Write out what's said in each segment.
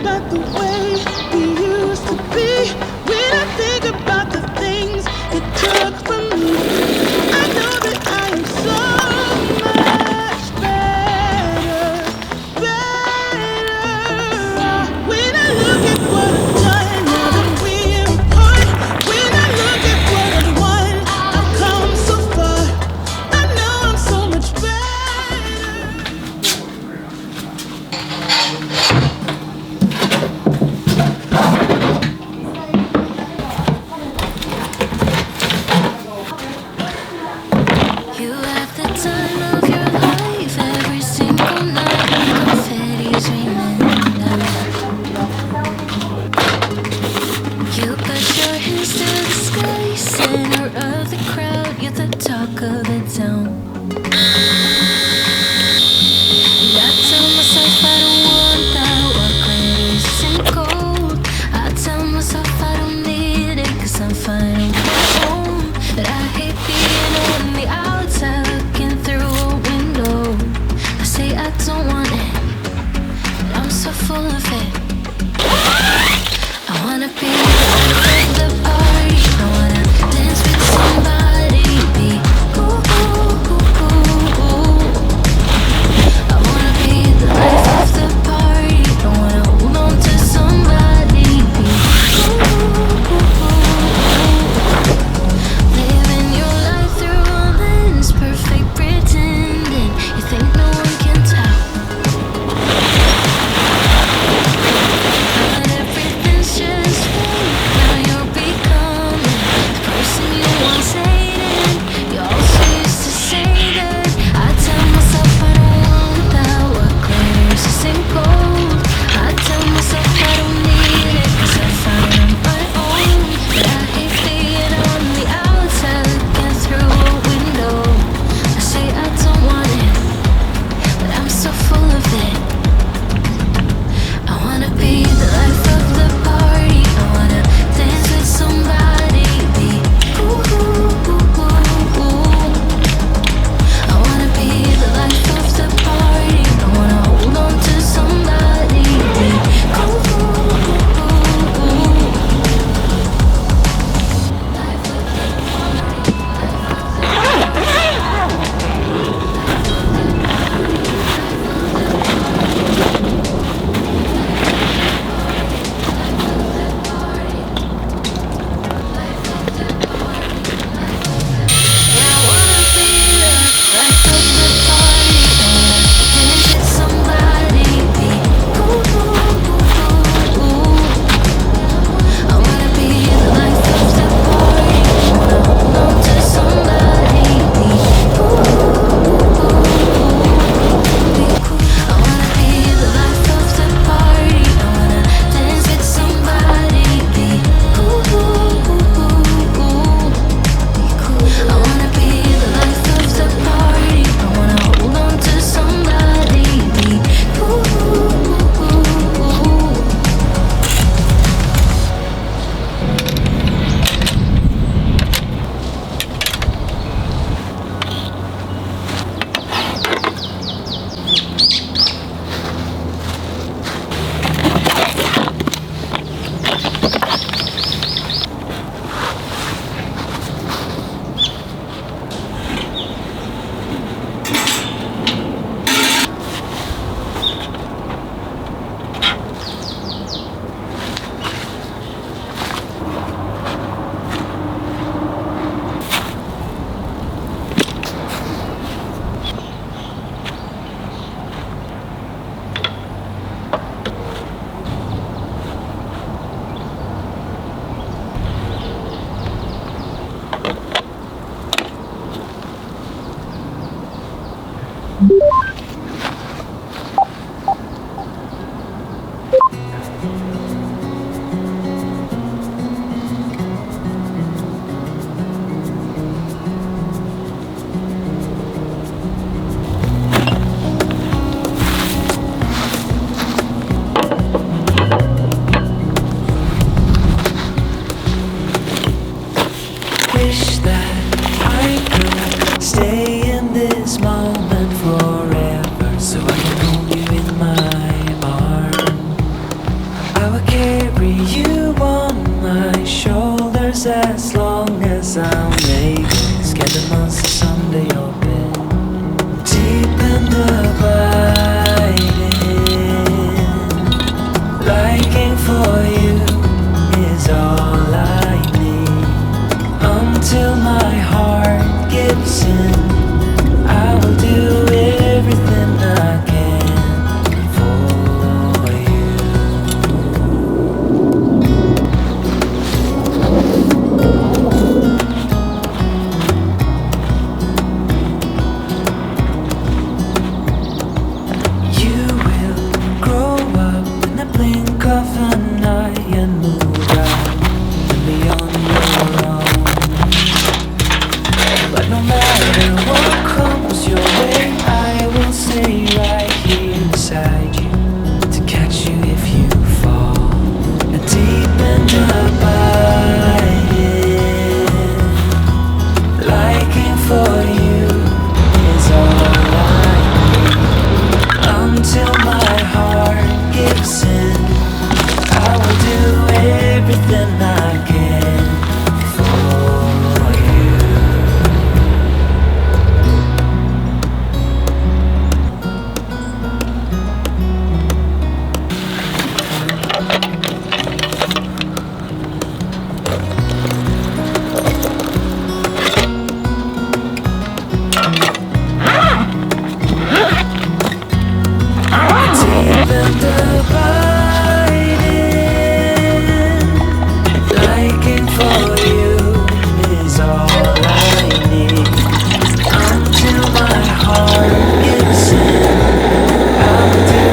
about the way we used to be. When I think about the things it took from me, I know that I am so much better, better. When I look at what I've done, now that we're apart, when I look at what I've won, I've come so far. I know I'm so much better. You have the time of your life every single night. Confetti's raining down. You put your hands to the sky, center of the crowd. You're the talk of the town. I tell myself I don't want that. What glitters isn't gold. I tell myself I don't need it, 'cause I'm fine at home. But I hate being on the outside looking through a window. I say I don't want it, but I'm so full of it. I wanna be the life of the party. I wanna dance with somebody. Be ooh, ooh, ooh, ooh, ooh. I wanna be the life of the party. I wanna hold on to somebody. Be ooh, ooh, ooh, ooh. Living your life through a lens, perfect pretending. You think no one can tell, but everything's just fake. Now you're becoming the person you once hated. You also used to say that. I tell myself I don't want that. What glitters isn't gold. I tell myself I don't need it, 'cause I'm fine on my own. But I hate being on the outside looking through a window. I say I don't want it, but I'm so full of it. I wanna be the life of the party. I wanna dance with somebody. Be ooh, ooh, ooh, ooh, ooh. I wanna be the life of the party. I wanna hold on to somebody. Be ooh, ooh, ooh, ooh. Life of the party. I wanna be the life of the party. I wanna dance with somebody. Be ooh, ooh, ooh, ooh. I wanna be the life of the party. I wanna hold on to somebody. Be ooh, ooh, ooh. I wanna be the life of the party. I wanna dance with somebody. Be ooh, ooh, ooh, ooh. I wanna be the life of the party. I wanna hold on to somebody. Be ooh, ooh, ooh, ooh. just as long as I'm maybe scared the monster someday you'll be deep and abiding. Liking for you is all I need. Until my heart gives in, I will do everything I can for you. You will grow up in the blink of an eye and move out and be on your own. But no matter what comes your way, I will stay right here beside you to catch you if you fall. And deep and abiding, liking for you is all I need. Until my heart gives in, I will do everything I can for you. Deep and abiding, liking for you is all I need. Until my heart gives in, I'll do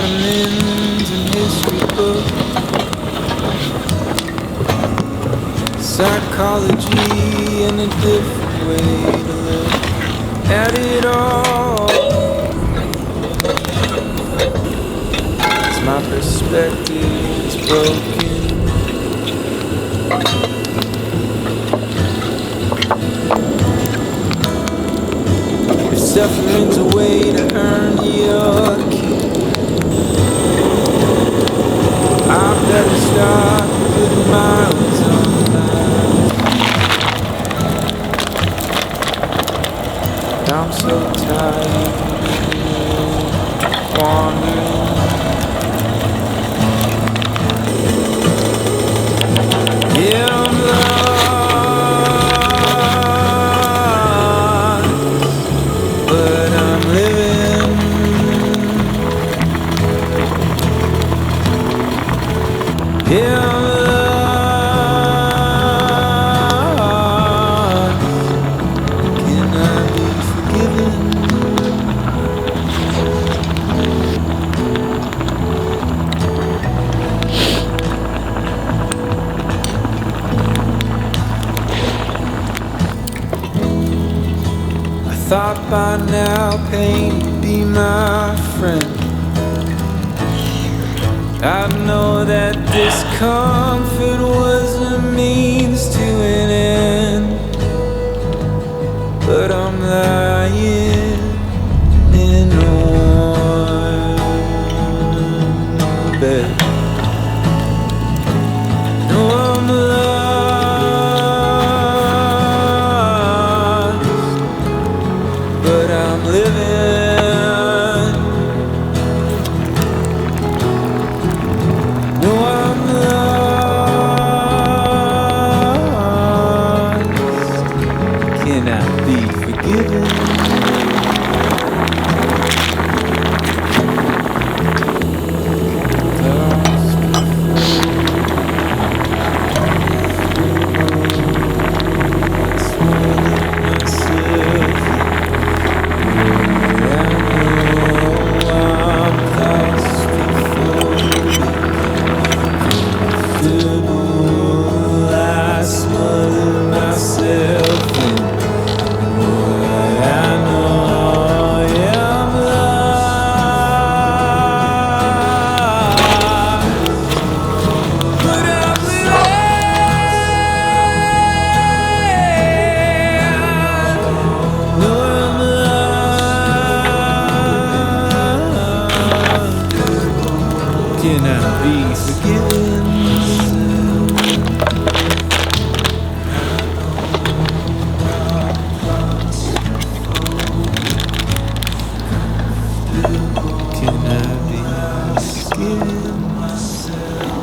vitamins and history books, psychology and a different way to look at it all. As my perspective is broken, if suffering's a way to earn your keep, I better start putting miles on mine. I'm so tired of wandering. Yeah, I'm lost, but I'm living. Yeah, I'm lost. Can I be forgiven? I thought by now pain would be my friend. I know that discomfort was a means to an end, but I'm lying in a warm bed. No, I'm lost, but I'm living. No, I'm lost. Can I be forgiven? Can I be forgiven? Can I be forgiven myself?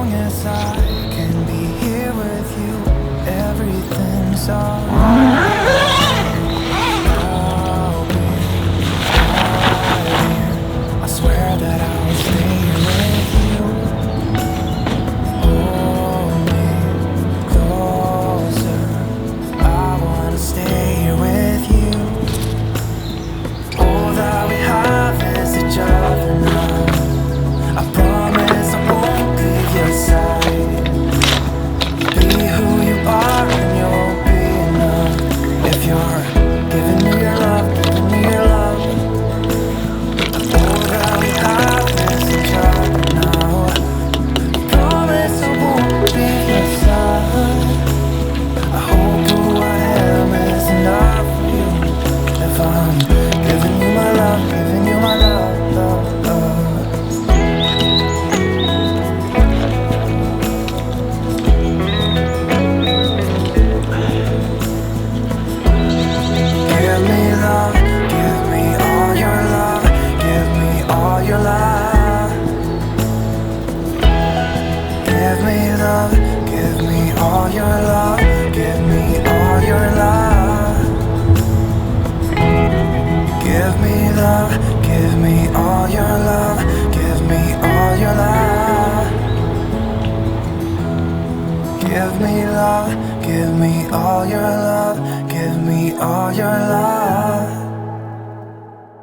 long as I can be here with you, everything's alright.